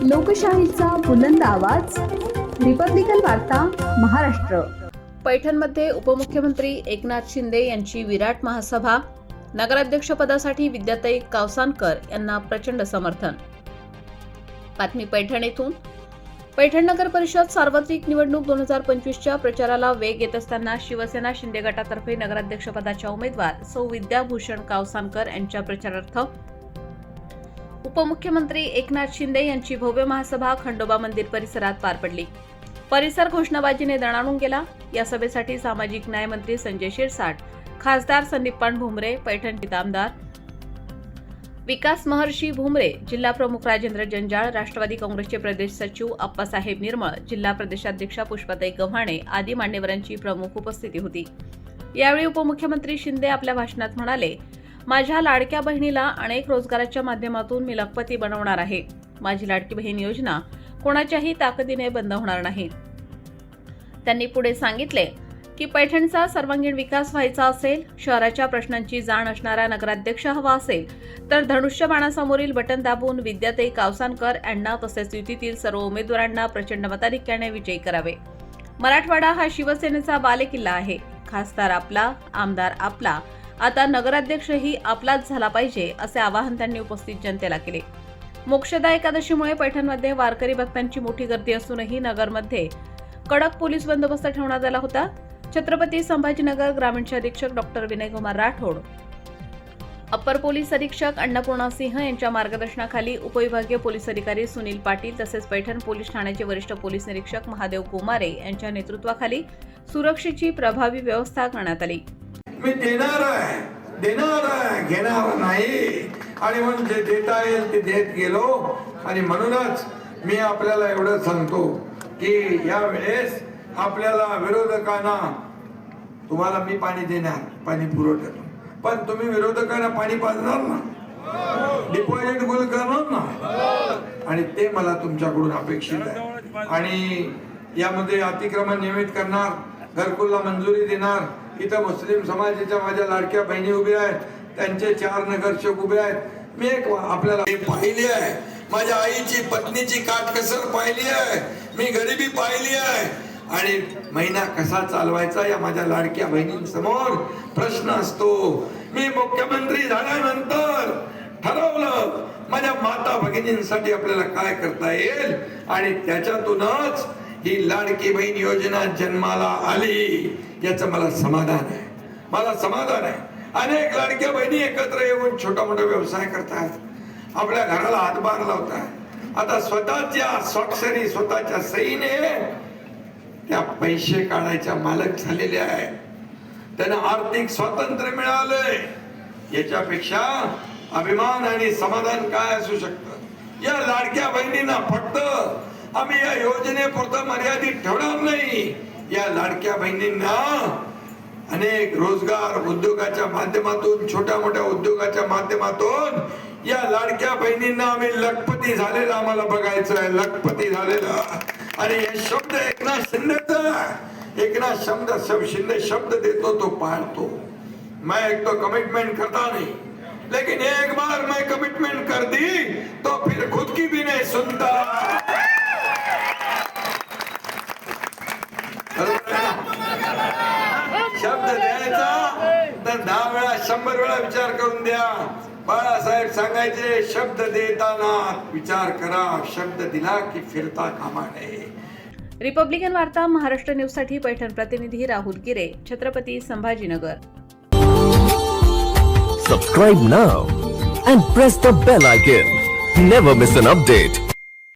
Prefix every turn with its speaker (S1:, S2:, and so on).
S1: लोकशाहीचा बुलंद आवाज, रिपब्लिकन वार्ता महाराष्ट्र.
S2: पैठणमध्ये उपमुख्यमंत्री एकनाथ शिंदे यांची विराट महासभा. नगराध्यक्षपदासाठी विद्याताई कावसानकर यांना प्रचंड समर्थन. बातमी पैठण येथून. पैठण नगर परिषद सार्वत्रिक निवडणूक 2025च्या प्रचाराला वेग येत असताना शिवसेना शिंदे गटातर्फे नगराध्यक्षपदाच्या उमेदवार सौ विद्याभूषण कावसानकर यांच्या प्रचारार्थ उपमुख्यमंत्री एकनाथ शिंदे यांची भव्य महासभा खंडोबा मंदिर परिसरात पार पडली. परिसर घोषणाबाजीने दणाणून गेला. या सभेसाठी सामाजिक न्याय मंत्री संजय शिरसाट, खासदार संदीपान भुमरे, पैठणचे आमदार विकास महर्षी भुमरे, जिल्हा प्रमुख राजेंद्र जंजाळ, राष्ट्रवादी काँग्रेसचे प्रदेश सचिव अप्पासाहेब निर्मळ, जिल्हा प्रदेशाध्यक्षा पुष्पाताई गव्हाणे आदी मान्यवरांची प्रमुख उपस्थिती होती. यावेळी उपमुख्यमंत्री शिंदे आपल्या भाषणात म्हणाले, माझ्या लाडक्या बहिणीला अनेक रोजगाराच्या माध्यमातून मी लखपती बनवणार आहे. माझी लाडकी बहीण योजना कोणाच्याही ताकदीने बंद होणार नाही. त्यांनी पुढे सांगितले की पैठणचा सर्वांगीण विकास व्हायचा असेल, शहराच्या प्रश्नांची जाण असणारा नगराध्यक्ष हवा असेल तर धनुष्यबाणासमोरील बटन दाबून विद्याताई कावसानकर यांना तसेच युतीतील सर्व उमेदवारांना प्रचंड मताधिक्याने विजयी करावे. मराठवाडा हा शिवसेनेचा बालेकिल्ला आहे. खासदार आपला, आमदार आपला, आता नगराध्यक्षही आपलाच झाला पाहिजे असे आवाहन त्यांनी उपस्थित जनतेला केले. मोक्षदा एकादशीमुळे पैठणमध्ये वारकरी भक्तांची मोठी गर्दी असूनही नगरमध्ये कडक पोलीस बंदोबस्त ठेवण्यात आला होता. छत्रपती संभाजीनगर ग्रामीणचे अधीक्षक डॉक्टर विनयकुमार राठोड, अप्पर पोलीस अधीक्षक अन्नपूर्णा सिंह यांच्या मार्गदर्शनाखाली उपविभागीय पोलीस अधिकारी सुनील पाटील तसेच पैठण पोलीस ठाण्याचे वरिष्ठ पोलीस निरीक्षक महादेव कुमारे यांच्या नेतृत्वाखाली सुरक्षेची प्रभावी व्यवस्था करण्यात आली.
S3: मी देणार आहे, घेणार नाही. आणि म्हणून जे देता येईल ते देत गेलो. आणि म्हणूनच मी आपल्याला एवढं सांगतो की या वेळेस आपल्याला विरोधकांना, तुम्हाला मी पाणी देणार, पाणी पुरवठा, पण तुम्ही विरोधकांना पाणी पाजणार ना, डिपॉझिट गुल करणार ना, आणि ते मला तुमच्याकडून अपेक्षित आहे. आणि यामध्ये अतिक्रमण नियमित करणार, घरकुलला मंजुरी देणार. इथं मुस्लिम समाजाच्या माझ्या लाडक्या बहिणी उभ्या आहेत, त्यांचे 4 नगरसेवक उभे आहेत. मी एक आपल्याला पाहिली आहे, माझ्या आईची पत्नीची काटकसर पाहिली आहे, मी गरिबी पाहिली आहे. आणि महिना कसा चालवायचा या माझ्या लाडक्या बहिणींसमोर प्रश्न असतो. मी मुख्यमंत्री झाल्यानंतर ठरवलं माझ्या माता भगिनींसाठी आपल्याला काय करता येईल, आणि त्याच्यातूनच ही लाडकी बहीण योजना जन्माला आली. याचं मला समाधान आहे, मला समाधान आहे. अनेक लाडक्या बहिणी एकत्र येऊन छोटा मोठा व्यवसाय करतात, आपल्या घराला हातभार लावतात. आता स्वतःच्या स्वाक्षरी, स्वतःच्या सहीने त्या पैसे काढायच्या मालक झालेले आहे. त्यांना आर्थिक स्वातंत्र्य मिळालंय. याच्यापेक्षा अभिमान आणि समाधान काय असू शकतं? या लाडक्या बहिणींना फक्त आम्ही या योजनेपुरतं मर्यादित ठेवणार नाही. या लाडक्या बहिणींना अनेक रोजगार उद्योगाच्या माध्यमातून, छोट्या मोठ्या उद्योगाच्या माध्यमातून या लाडक्या बहिणींना आम्ही लखपती झालेला आम्हाला बघायचं आहे, लखपती झालेला. आणि हे शब्द एकनाथ शिंदे शब्द देतो तो पाळतो. मैं एक तो कमिटमेंट करता नहीं, लेकिन एक बार मैं कमिटमेंट कर दी तो फिर खुद की भी नहीं सुनता. शब्द द्यायचा तर 10 वेळा 100 वेळा विचार करून द्या. बाळासाहेब सांगायचे, शब्द देताना विचार करा, शब्द दिला की फिरता कामा नये.
S2: रिपब्लिकन वार्ता महाराष्ट्र न्यूज साठी पैठण प्रतिनिधी राहुल गिरे, Chhatrapati Sambhajinagar.
S4: Subscribe now and press the bell icon. Never miss an update.